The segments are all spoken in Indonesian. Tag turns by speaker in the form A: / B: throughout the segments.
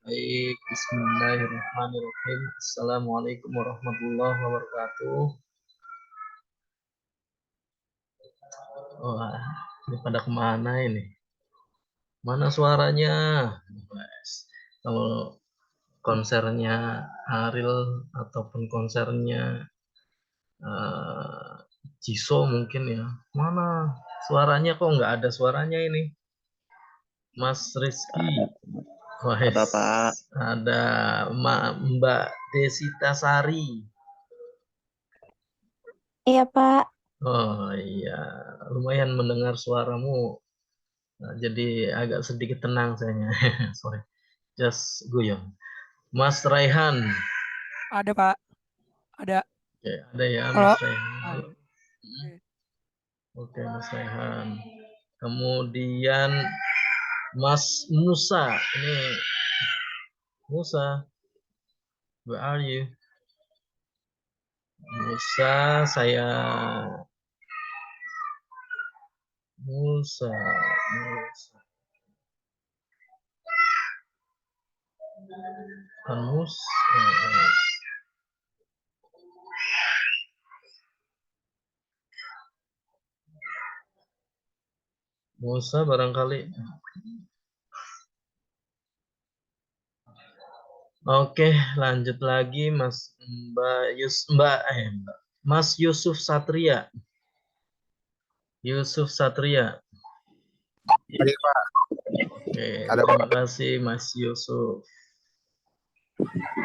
A: Baik, bismillahirrahmanirrahim. Assalamualaikum warahmatullahi wabarakatuh. Wah, ini pada kemana ini? Mana suaranya? Kalau konsernya Ariel ataupun konsernya Jisoo mungkin ya. Mana suaranya, kok nggak ada suaranya ini? Mas Rizky.
B: Ada Pak.
A: Ada Mbak Desita Sari.
C: Iya Pak.
A: Oh iya, lumayan mendengar suaramu. Nah, jadi agak sedikit tenang sayanya. Sorry, just guyon. Mas Raihan.
D: Ada Pak. Ada.
A: Oke, ada ya.
D: Halo.
A: Mas Raihan. Halo. Oke, Mas Raihan. Kemudian Mas Musa. Ini Musa. Where are you? Musa, Musa. Kan Musa barangkali. Oke, lanjut lagi Mas Mas Yusuf Satria. Yusuf Satria.
B: Iya, Pak.
A: Oke,
B: Ada,
A: terima kasih Mas Yusuf.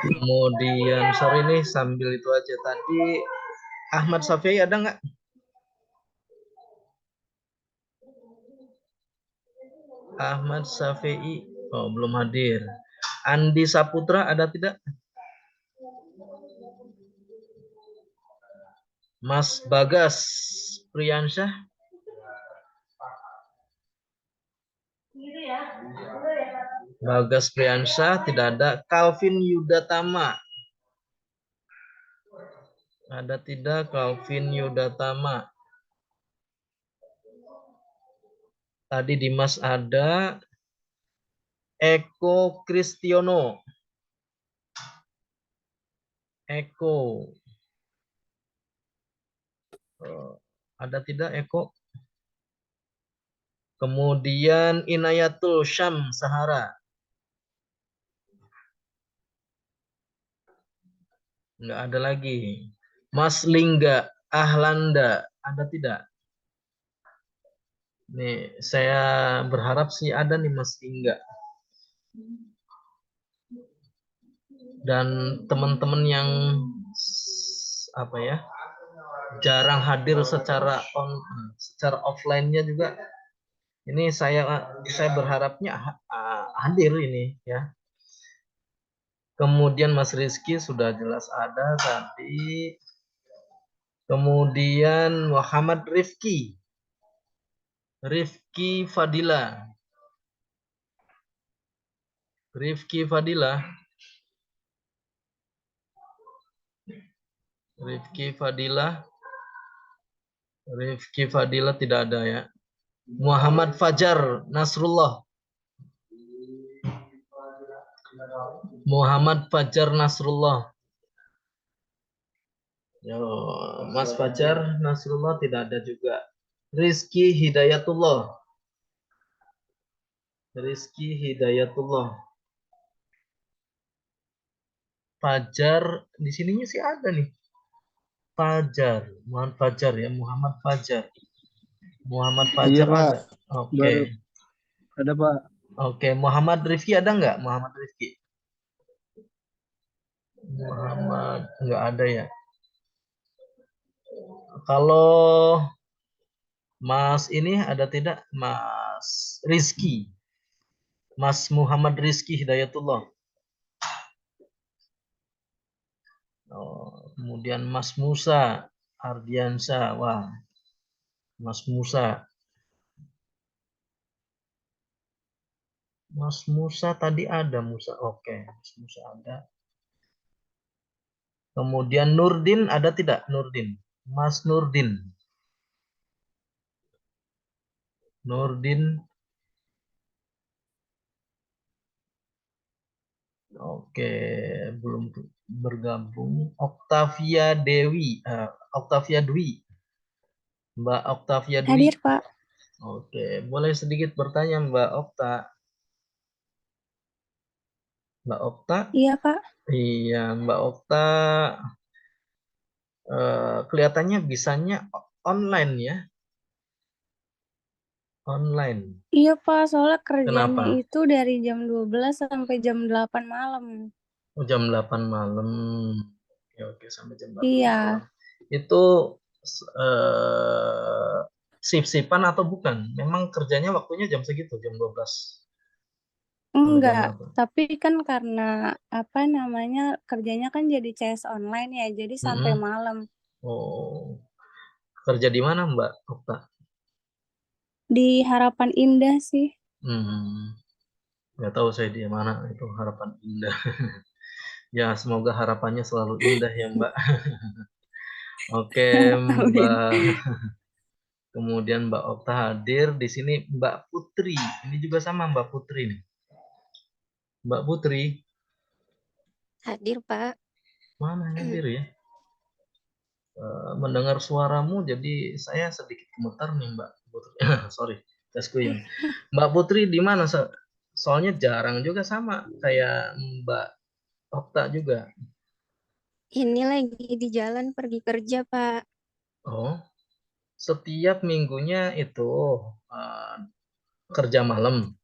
A: Kemudian sorry nih sambil itu aja tadi Ahmad Syafi'i ada nggak? Ahmad Syafi'i, oh belum hadir. Andi Saputra ada tidak? Mas Bagas Priyansyah. Bagas Priyansyah tidak ada. Calvin Yudatama. Ada tidak Calvin Yudatama? Tadi Dimas ada. Eko Kristiono. Eko. Ada tidak Eko? Kemudian Inayatul Syam Sahara. Enggak ada lagi. Mas Lingga Ahlanda. Ada tidak? Nih, saya berharap sih ada nih Mas Lingga. Dan teman-teman yang apa ya? Jarang hadir secara offline-nya juga. Ini saya berharapnya hadir ini ya. Kemudian Mas Rizky sudah jelas ada tadi. Kemudian Muhammad Rifki Fadila. Rifki Fadila tidak ada ya. Muhammad Fajar Nasrullah. Yo, Mas Fajar Nasrullah tidak ada juga. Rizky Hidayatullah. Fajar di sininya sih ada nih. Muhammad Fajar.
B: Iya, Pak.
A: ada. Oke.
B: Ada, Pak.
A: Oke, Muhammad Rifki ada nggak? Muhammad nggak ada ya. Kalau Mas ini ada tidak? Mas Rizky. Mas Muhammad Rizky Hidayatullah. Kemudian Mas Musa Ardiansyah. Wah, Mas Musa tadi ada Musa. Oke, Mas Musa ada. Kemudian Nurdin ada tidak? Mas Nurdin Oke, belum bergabung. Octavia Dewi, Octavia Dwi. Mbak Octavia Dwi.
C: Hadir, Pak.
A: Oke, boleh sedikit bertanya Mbak Okta. Mbak Okta?
C: Iya, Pak.
A: Iya, Mbak Okta kelihatannya bisanya online ya? Online.
C: Iya, Pak. Soalnya kerjanya
A: Kenapa?
C: itu dari jam 12 sampai jam 8 malam.
A: Oh, jam 8 malam. Oke, oke, sampai jam 8
C: Iya.
A: malam. Itu eh, sip-sipan atau bukan? Memang kerjanya waktunya jam segitu, jam 12 sampai jam
C: Enggak.
A: 8.
C: Tapi kan karena apa namanya kerjanya kan jadi CS online ya. Jadi sampai
A: Mm-mm.
C: malam.
A: Oh, kerja di mana Mbak Okta?
C: Di Harapan Indah sih.
A: Hmm, nggak tahu saya di mana itu Harapan Indah. Ya, semoga harapannya selalu indah ya Mbak. Oke,
C: Amin.
A: Mbak. Kemudian Mbak Okta hadir di sini Mbak Putri. Ini juga sama Mbak Putri nih. Mbak Putri,
E: Hadir, Pak.
A: mana hadir ya? Mendengar suaramu jadi saya sedikit gemetar nih Mbak Putri. Sorry, saya sekuyung. Mbak Putri di mana? Soalnya jarang juga sama kayak Mbak Okta juga.
E: Ini lagi di jalan pergi kerja, Pak.
A: Oh, setiap minggunya itu uh, kerja malam.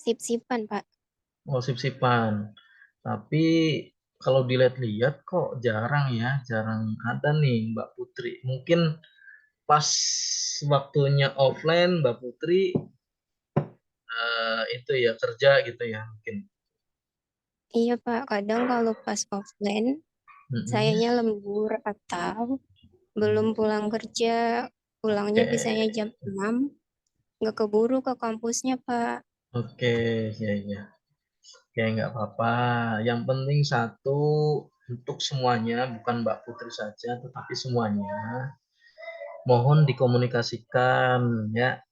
E: Sip-sipan, Pak.
A: Oh, sip-sipan. Tapi kalau dilihat-lihat kok jarang ya, jarang ada nih Mbak Putri. Mungkin pas waktunya offline Mbak Putri itu ya kerja gitu ya mungkin.
E: Iya, Pak. Kadang kalau pas offline,
A: Mm-mm.
E: sayanya lembur atau belum pulang kerja. Pulangnya
A: Oke,
E: biasanya jam 6. Nggak keburu ke kampusnya, Pak.
A: oke, ya ya. Oke, nggak apa-apa. Yang penting satu untuk semuanya, bukan Mbak Putri saja, tetapi semuanya. Mohon dikomunikasikan ya.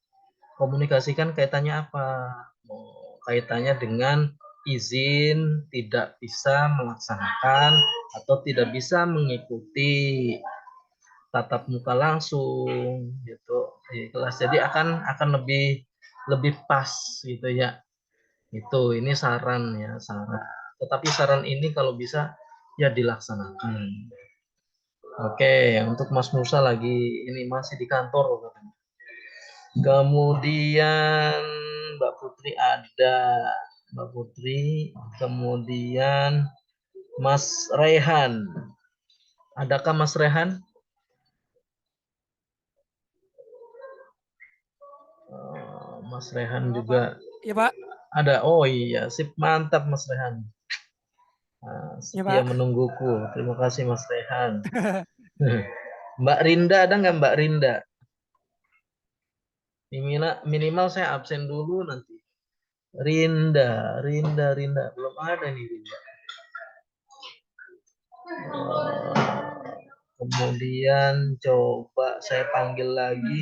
A: Komunikasikan kaitannya apa? Oh, kaitannya dengan izin tidak bisa melaksanakan atau tidak bisa mengikuti tatap muka langsung gitu di kelas. Jadi akan lebih lebih pas gitu ya. Itu ini saran ya, saran. Tetapi saran ini kalau bisa ya dilaksanakan. Oke, untuk Mas Musa lagi ini masih di kantor katanya. Kemudian Mbak Putri ada, Mbak Putri, kemudian Mas Rehan. Adakah Mas Rehan? Mas Rehan
D: Halo,
A: juga
D: Pak. Iya, Pak.
A: ada. Oh iya, sip, mantap Mas Rehan.
D: Iya,
A: Setia
D: Pak.
A: menungguku. Terima kasih Mas Rehan. Mbak Rinda ada nggak Mbak Rinda? Minimal saya absen dulu nanti. Rinda, Rinda, Rinda. Belum ada nih Rinda. Kemudian coba saya panggil lagi.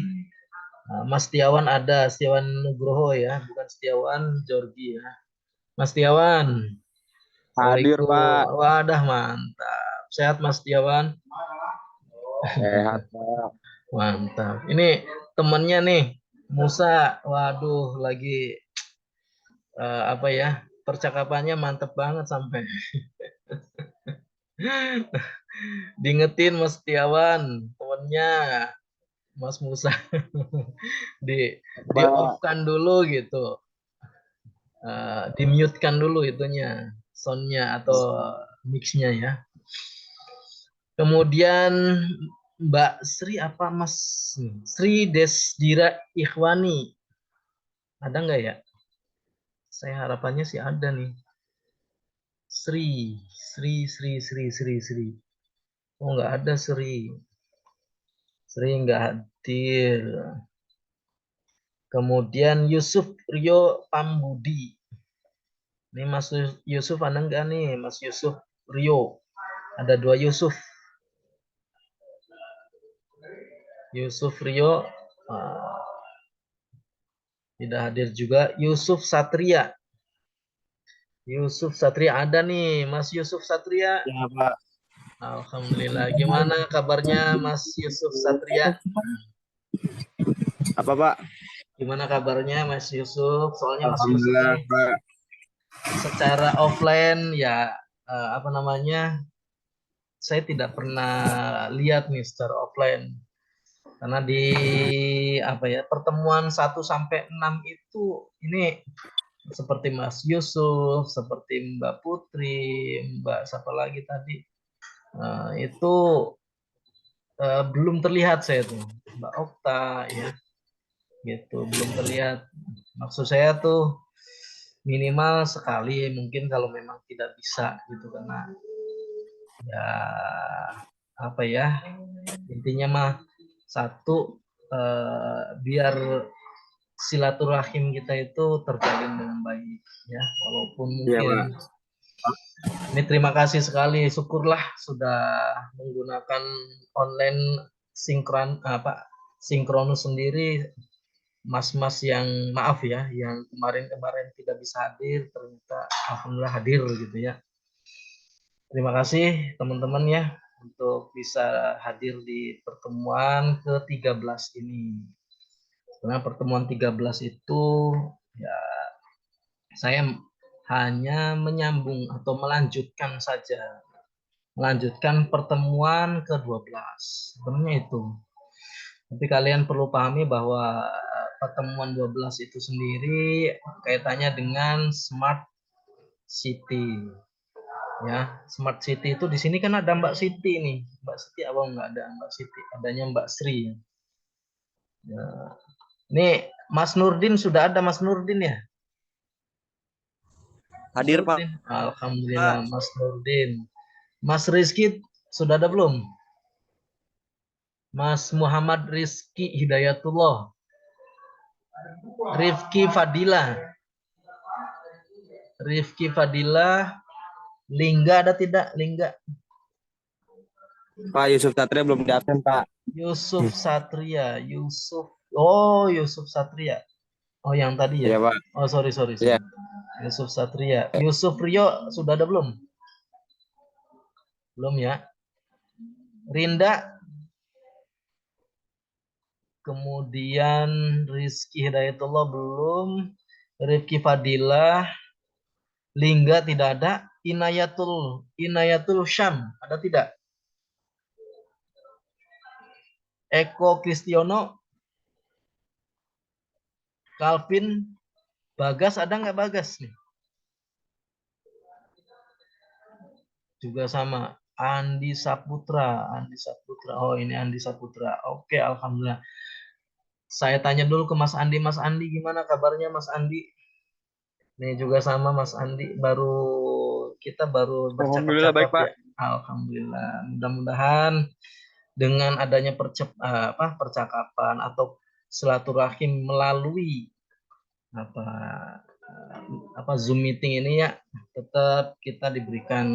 A: Nah, Mas Setiawan ada, Setiawan Nugroho ya, bukan Setiawan Jorgi ya. Mas Setiawan,
B: Hadir, Pak.
A: Assalamualaikum. Wadah mantap. Sehat Mas Setiawan?
B: Sehat, Pak.
A: Mantap. Ini temennya nih, Musa. Waduh, lagi apa ya? Percakapannya mantep banget sampai diingetin Mas Setiawan, temennya Mas Musa di off
B: Pak.
A: kan dulu gitu. Di mute kan dulu itunya, soundnya atau mixnya ya. Kemudian Mbak Sri apa Mas Sri Desdira Ikhwani ada nggak ya? Saya harapannya sih ada nih. Sri, Sri. Oh nggak ada Sri. Sri nggak hadir. Kemudian Yusuf Rio Pambudi. Ini Mas Yusuf ada nggak nih Mas Yusuf Rio? Ada dua Yusuf. Yusuf Rio tidak hadir juga. Yusuf Satria. Yusuf Satria ada nih, Mas Yusuf Satria.
B: Ya, Pak.
A: Alhamdulillah. Gimana kabarnya Mas Yusuf Satria?
B: Apa, Pak?
A: Gimana kabarnya Mas Yusuf? Soalnya Mas Yusuf
B: Alhamdulillah,
A: ini
B: Pak.
A: secara offline ya apa namanya? Saya tidak pernah lihat nih secara offline. Karena di apa ya, pertemuan 1 sampai 6 itu ini seperti Mas Yusuf, seperti Mbak Putri, Mbak siapa lagi tadi? Itu belum terlihat saya tuh, Mbak Okta ya, gitu belum terlihat. Maksud saya tuh minimal sekali mungkin kalau memang tidak bisa gitu karena ya apa ya intinya mah satu biar silaturahim kita itu terjalin dengan baik ya walaupun
B: Iya,
A: mungkin
B: Pak.
A: ini terima kasih sekali syukurlah sudah menggunakan online sinkronus sendiri mas-mas yang maaf ya yang kemarin-kemarin tidak bisa hadir ternyata alhamdulillah hadir gitu ya. Terima kasih teman-teman ya untuk bisa hadir di pertemuan ke-13 ini. Karena pertemuan 13 itu ya saya hanya menyambung atau melanjutkan saja. Melanjutkan pertemuan ke-12. Sebenarnya itu. Tapi kalian perlu pahami bahwa pertemuan 12 itu sendiri kaitannya dengan smart city. Ya, smart city itu di sini kan ada Mbak Siti nih. Mbak Siti apa enggak ada Mbak Siti? Adanya Mbak Sri. Ya. Nih Mas Nurdin sudah ada Mas Nurdin ya? Mas
B: Hadir, Pak.
A: Nurdin. Alhamdulillah Mas Nurdin. Mas Rizky sudah ada belum? Mas Muhammad Rizky Hidayatullah. Rifki Fadila. Rifki Fadila. Lingga ada tidak? Lingga.
B: Pak Yusuf Satria belum di absen, Pak.
A: Yusuf Satria. Yusuf. Oh, Yusuf Satria. Oh, yang tadi ya?
B: Iya, Pak.
A: Oh, sorry.
B: Iya.
A: Yusuf Satria. Yusuf Rio sudah ada belum? Belum ya. Rinda. Kemudian Rizky Hidayatullah belum. Rifki Fadilah. Lingga tidak ada. Inayatul Syam ada tidak? Eko Kristiono. Calvin. Bagas ada nggak Bagas nih? Juga sama. Andi Saputra. Oh ini Andi Saputra. Oke, alhamdulillah. Saya tanya dulu ke Mas Andi. Mas Andi gimana kabarnya Mas Andi? Ini juga sama Mas Andi. Kita baru
B: Alhamdulillah baik,
A: bercakap-cakap
B: Pak.
A: ya. Alhamdulillah. Mudah-mudahan dengan adanya percakapan atau silaturahim melalui Zoom meeting ini ya, tetap kita diberikan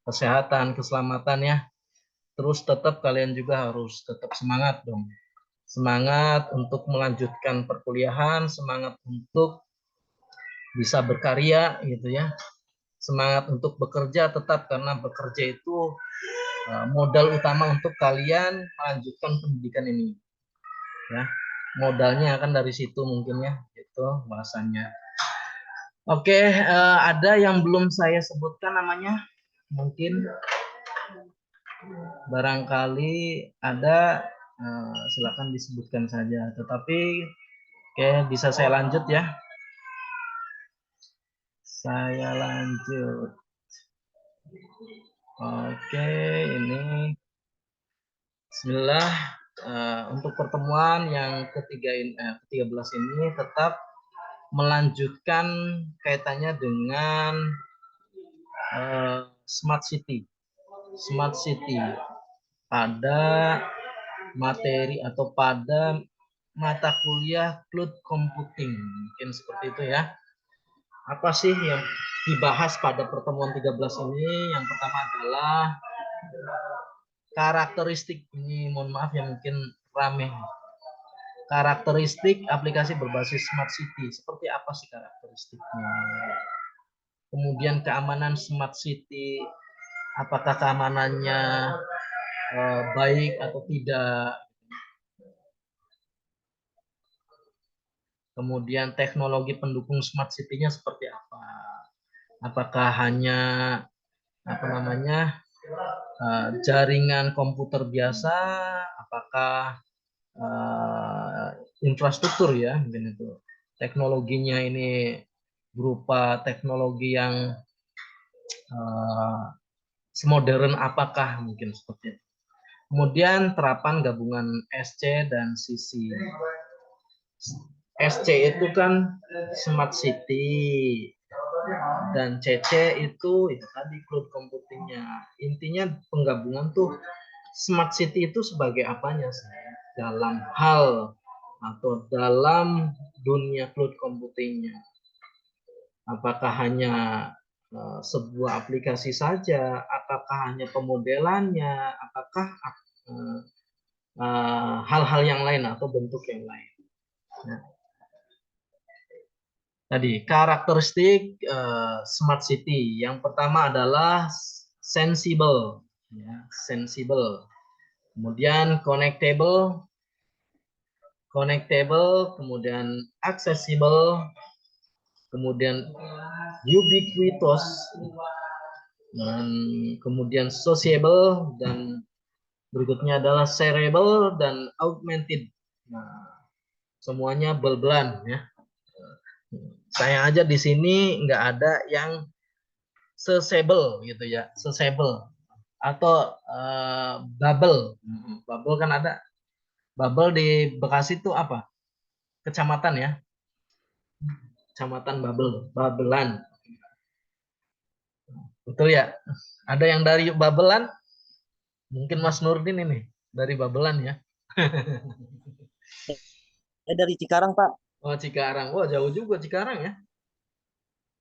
A: kesehatan, keselamatan ya. Terus tetap kalian juga harus tetap semangat dong. Semangat untuk melanjutkan perkuliahan, semangat untuk bisa berkarya gitu ya. Semangat untuk bekerja tetap karena bekerja itu modal utama untuk kalian melanjutkan pendidikan ini. Ya. Modalnya akan dari situ mungkin ya, itu bahasanya. Oke, ada yang belum saya sebutkan namanya? Mungkin barangkali ada, silakan disebutkan saja. Tetapi bisa saya lanjut ya. Saya lanjut. Oke, ini Bismillah. Untuk pertemuan yang ke-13 ini tetap melanjutkan kaitannya dengan smart city. Smart city pada materi atau pada mata kuliah cloud computing. Mungkin seperti itu ya. Apa sih yang dibahas pada pertemuan 13 ini? Yang pertama adalah karakteristik. Ini mohon maaf ya mungkin rame. Karakteristik aplikasi berbasis smart city. Seperti apa sih karakteristiknya? Kemudian keamanan smart city, apakah keamanannya baik atau tidak. Kemudian teknologi pendukung smart city-nya seperti apa? Apakah hanya jaringan komputer biasa? Apakah infrastruktur ya, mungkin itu. Teknologinya ini berupa teknologi yang semodern apakah, mungkin seperti itu. Kemudian terapan gabungan SC dan CC. SC itu kan smart city dan CC itu tadi cloud computingnya. Intinya penggabungan tuh smart city itu sebagai apanya saya dalam hal atau dalam dunia cloud computingnya. Apakah hanya sebuah aplikasi saja, apakah hanya pemodelannya, apakah hal-hal yang lain atau bentuk yang lain. Nah, tadi karakteristik smart city yang pertama adalah sensible, ya, sensible. Kemudian connectable, kemudian accessible, kemudian ubiquitous, dan kemudian sociable, dan berikutnya adalah shareable dan augmented. Nah, semuanya bel-belan ya. Saya aja di sini nggak ada yang sesable gitu ya, sesable atau bubble. Bubble kan ada. Bubble di Bekasi itu apa? Kecamatan ya. Kecamatan Babel, Babelan. Betul ya? Ada yang dari Babelan? Mungkin Mas Nurdin ini dari Babelan ya.
B: Dari Cikarang, Pak.
A: Oh, Cikarang. Wah, jauh juga Cikarang ya.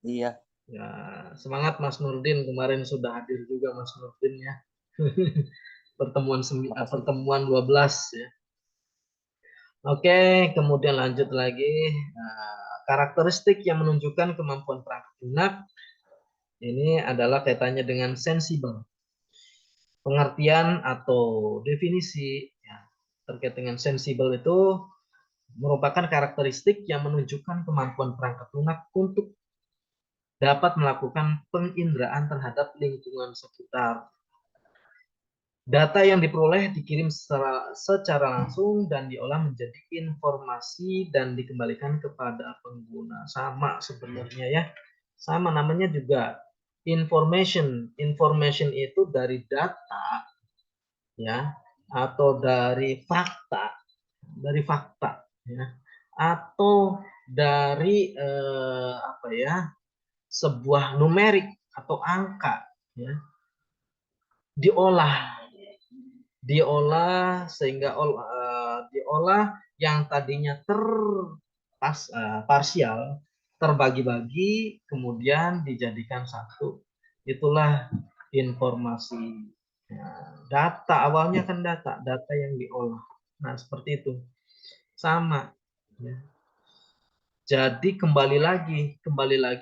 B: Iya.
A: Ya, semangat Mas Nurdin. Kemarin sudah hadir juga Mas Nurdin ya. pertemuan 12 ya. Oke, kemudian lanjut lagi. Karakteristik yang menunjukkan kemampuan perangkat lunak ini adalah kaitannya dengan sensible. Pengertian atau definisi ya, terkait dengan sensible itu merupakan karakteristik yang menunjukkan kemampuan perangkat lunak untuk dapat melakukan penginderaan terhadap lingkungan sekitar. Data yang diperoleh dikirim secara langsung dan diolah menjadi informasi dan dikembalikan kepada pengguna. Sama sebenarnya ya. Sama namanya juga information. Information itu dari data ya atau dari fakta ya atau dari sebuah numerik atau angka ya diolah sehingga diolah yang tadinya parsial terbagi-bagi kemudian dijadikan satu. Itulah informasi. Data awalnya kan data yang diolah. Nah, seperti itu. Sama ya. Jadi kembali lagi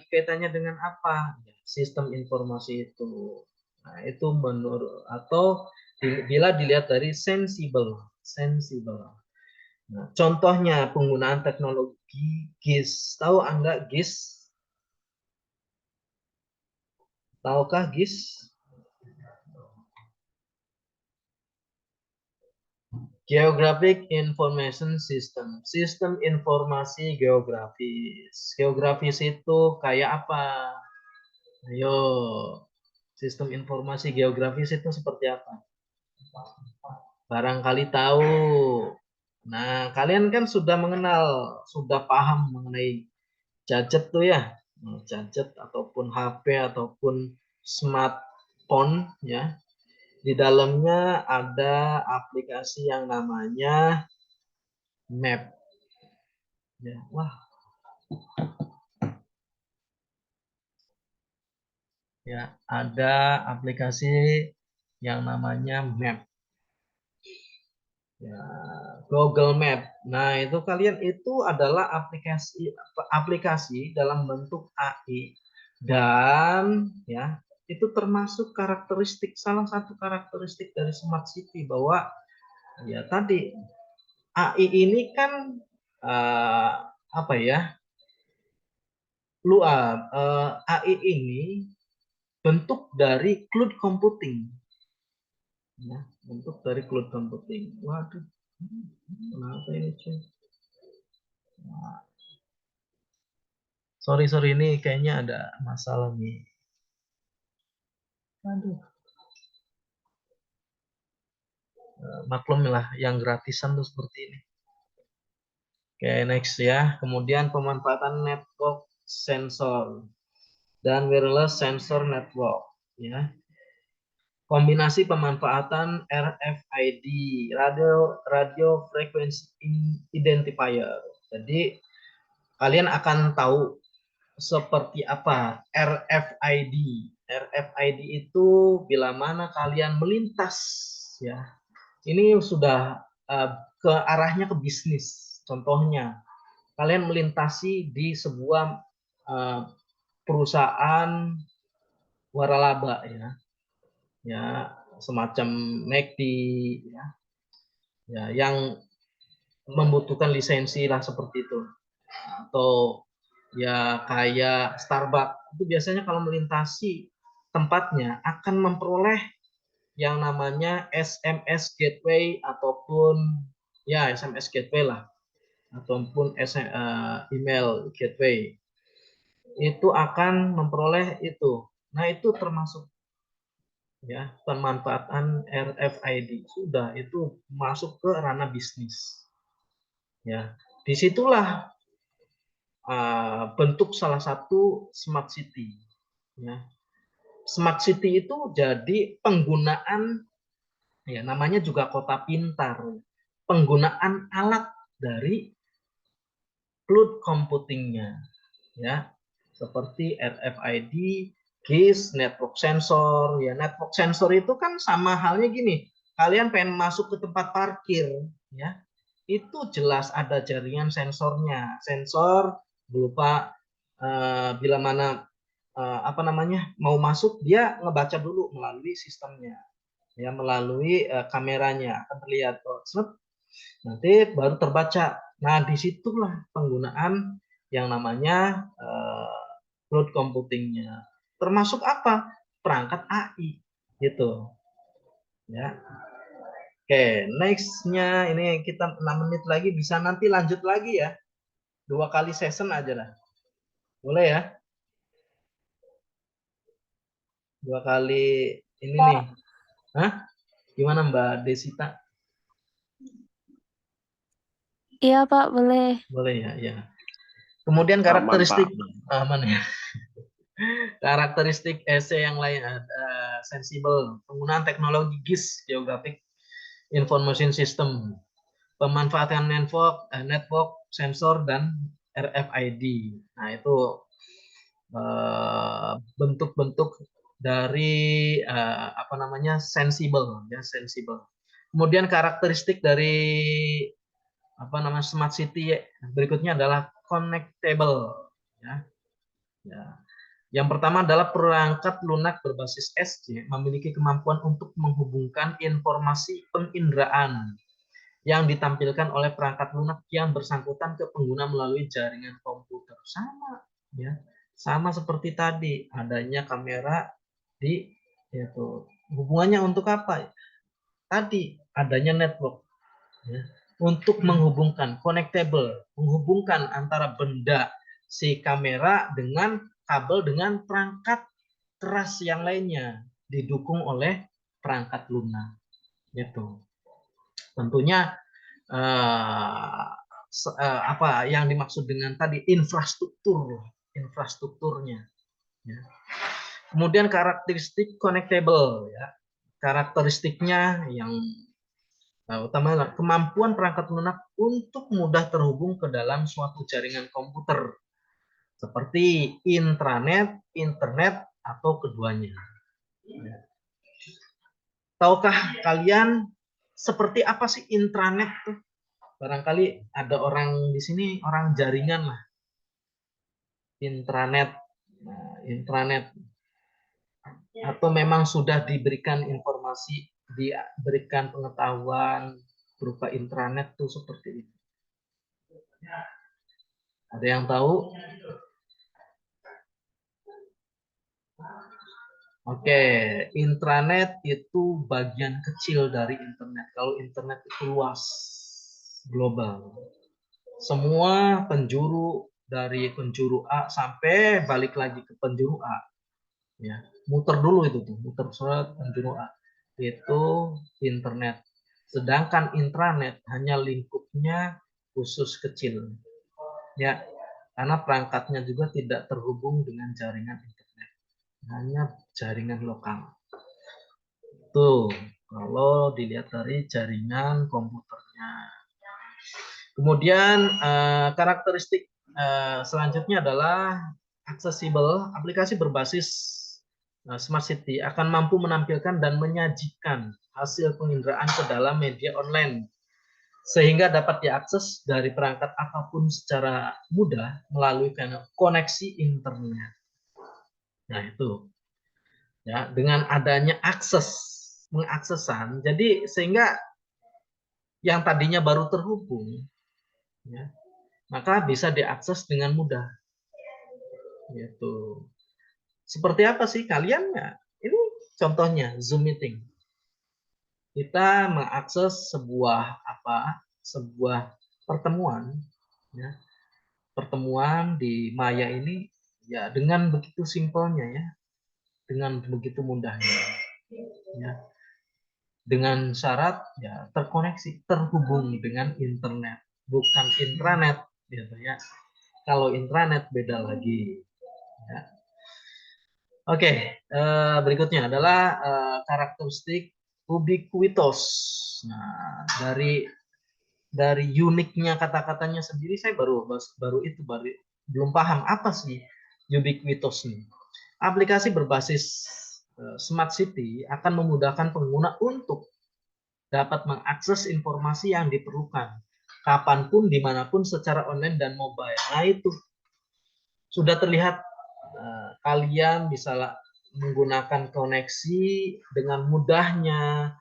A: kaitannya dengan apa? Sistem informasi itu. Nah, itu menurut atau bila dilihat dari sensible. Nah, contohnya penggunaan teknologi GIS. Tahu Anda GIS? Tahukah GIS? Geographic Information System. Sistem informasi geografis. Geografis itu kayak apa? Ayo, sistem informasi geografis itu seperti apa? Barangkali tahu. Nah, kalian kan sudah mengenal, sudah paham mengenai gadget tuh ya. Gadget ataupun HP ataupun smartphone ya. Di dalamnya ada aplikasi yang namanya Map. Ya, wah. Ya, ada aplikasi yang namanya Map. Ya, Google Map. Nah, itu adalah aplikasi dalam bentuk AI Dan ya, itu termasuk karakteristik, salah satu karakteristik dari smart city, bahwa ya tadi AI ini kan apa ya, AI ini bentuk dari cloud computing, ya, bentuk dari cloud computing. Waduh, kenapa ini cuy? Sorry ini kayaknya ada masalah nih. Aduh. Maklum lah, yang gratisan tuh seperti ini. Oke, next ya. Kemudian pemanfaatan network sensor dan wireless sensor network, ya. Kombinasi pemanfaatan RFID, radio frequency identifier. Jadi kalian akan tahu seperti apa RFID. RFID itu bila mana kalian melintas, ya. Ini sudah ke arahnya ke bisnis. Contohnya, kalian melintasi di sebuah perusahaan waralaba, ya semacam McD, ya, yang membutuhkan lisensi lah seperti itu, atau ya kayak Starbucks itu biasanya kalau melintasi tempatnya akan memperoleh yang namanya SMS gateway ataupun ya SMS gateway lah, ataupun email gateway, itu akan memperoleh itu. Nah, itu termasuk ya pemanfaatan RFID, sudah itu masuk ke ranah bisnis. Ya, disitulah bentuk salah satu smart city. Ya. Smart city itu jadi penggunaan, ya namanya juga kota pintar, penggunaan alat dari cloud computingnya, ya seperti RFID, GIS, network sensor. Ya, network sensor itu kan sama halnya gini, kalian pengen masuk ke tempat parkir, ya itu jelas ada jaringan sensornya, sensor berupa bila mana apa namanya mau masuk, dia ngebaca dulu melalui sistemnya, ya melalui kameranya akan terlihat, nanti baru terbaca. Nah, disitulah penggunaan yang namanya cloud computingnya. Termasuk apa? Perangkat AI, gitu. Ya. Oke, next-nya ini kita 6 menit lagi, bisa nanti lanjut lagi ya. 2 kali session aja lah. Boleh ya? 2 kali ini nih. Hah? Gimana Mbak Desita?
C: Iya Pak, boleh.
A: Boleh ya, ya. Kemudian karakteristik aman ya. Karakteristik EC yang lain, sensible, penggunaan teknologi GIS, Geographic Information System, pemanfaatan network sensor dan RFID. Nah, itu bentuk-bentuk dari apa namanya sensible, ya sensible. Kemudian karakteristik dari apa namanya smart city berikutnya adalah connectable, ya. Ya. Yang pertama adalah perangkat lunak berbasis SC memiliki kemampuan untuk menghubungkan informasi penginderaan yang ditampilkan oleh perangkat lunak yang bersangkutan ke pengguna melalui jaringan komputer. Sama, ya, sama seperti tadi, adanya kamera di itu. Hubungannya untuk apa? Tadi adanya network, ya, untuk menghubungkan, connectable, menghubungkan antara benda si kamera dengan kabel dengan perangkat keras yang lainnya, didukung oleh perangkat lunak. Gitu. Tentunya apa yang dimaksud dengan tadi infrastrukturnya. Ya. Kemudian karakteristik connectable, ya, karakteristiknya yang utama kemampuan perangkat lunak untuk mudah terhubung ke dalam suatu jaringan komputer seperti intranet, internet, atau keduanya. Ya. Tahukah kalian seperti apa sih intranet tuh? Barangkali ada orang di sini orang jaringan lah. Intranet. Nah, intranet, atau memang sudah diberikan informasi, diberikan pengetahuan berupa intranet tuh seperti itu? Ada yang tahu? Oke, intranet itu bagian kecil dari internet. Kalau internet itu luas, global. Semua penjuru, dari penjuru A sampai balik lagi ke penjuru A. Ya, muter dulu itu tuh, muter surat penjuru A. Itu internet. Sedangkan intranet hanya lingkupnya khusus kecil. Ya, karena perangkatnya juga tidak terhubung dengan jaringan internet. Hanya jaringan lokal. Tuh, kalau dilihat dari jaringan komputernya. Kemudian karakteristik selanjutnya adalah aksesibel. Aplikasi berbasis Smart City akan mampu menampilkan dan menyajikan hasil penginderaan ke dalam media online, sehingga dapat diakses dari perangkat apapun secara mudah melalui koneksi internet. Nah itu, ya, dengan adanya mengaksesan, jadi sehingga yang tadinya baru terhubung, ya, maka bisa diakses dengan mudah. Gitu. Seperti apa sih kalian? Ya, ini contohnya Zoom meeting. Kita mengakses sebuah pertemuan, ya, pertemuan di Maya ini, ya, dengan begitu simpelnya, ya, dengan begitu mudahnya, ya, dengan syarat, ya, terkoneksi, terhubung dengan internet, bukan intranet, gitu ya. Kalau intranet beda lagi, ya. Oke, berikutnya adalah karakteristik ubiquitous. Nah, dari uniknya kata-katanya sendiri saya baru belum paham apa sih ubiquitous ini. Aplikasi berbasis Smart City akan memudahkan pengguna untuk dapat mengakses informasi yang diperlukan kapanpun, dimanapun, secara online dan mobile. Nah itu sudah terlihat, kalian bisa menggunakan koneksi dengan mudahnya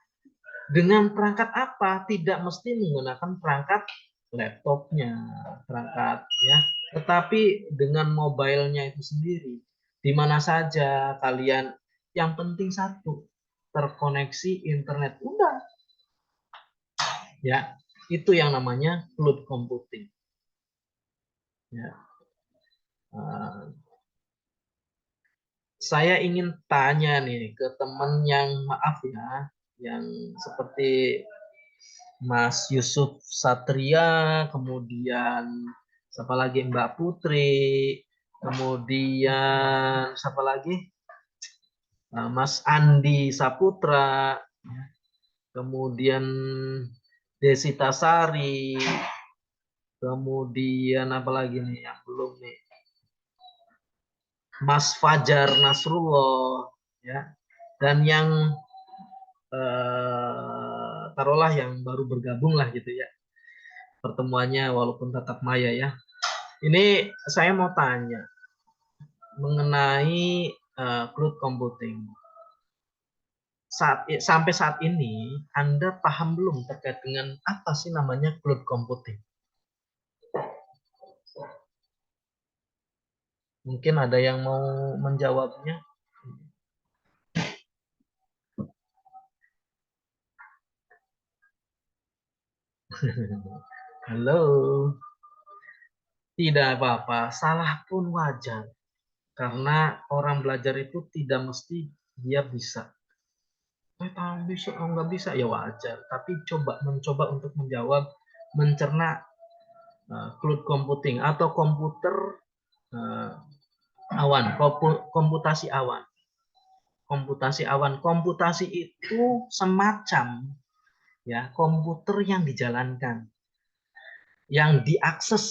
A: dengan perangkat apa, tidak mesti menggunakan perangkat laptopnya, perangkat, ya, tetapi dengan mobilenya itu sendiri, di mana saja kalian, yang penting satu, terkoneksi internet, udah, ya, itu yang namanya cloud computing, ya. Saya ingin tanya nih ke teman yang, maaf ya, yang seperti Mas Yusuf Satria, kemudian siapa lagi, Mbak Putri, kemudian siapa lagi, Mas Andi Saputra, kemudian Desi Tasari, kemudian apa lagi nih yang belum nih, Mas Fajar Nasrullah, ya, dan yang taruhlah yang baru bergabung lah gitu ya pertemuannya, walaupun tatap maya ya. Ini saya mau tanya mengenai cloud computing. Sampai saat ini Anda paham belum terkait dengan apa sih namanya cloud computing? Mungkin ada yang mau menjawabnya. Halo. Tidak apa-apa, salah pun wajar. Karena orang belajar itu tidak mesti dia bisa. Tahu bisa, nggak bisa, ya wajar. Tapi mencoba untuk menjawab, mencerna cloud computing atau komputer awan, komputasi awan. Komputasi awan, komputasi itu semacam, ya, komputer yang dijalankan, yang diakses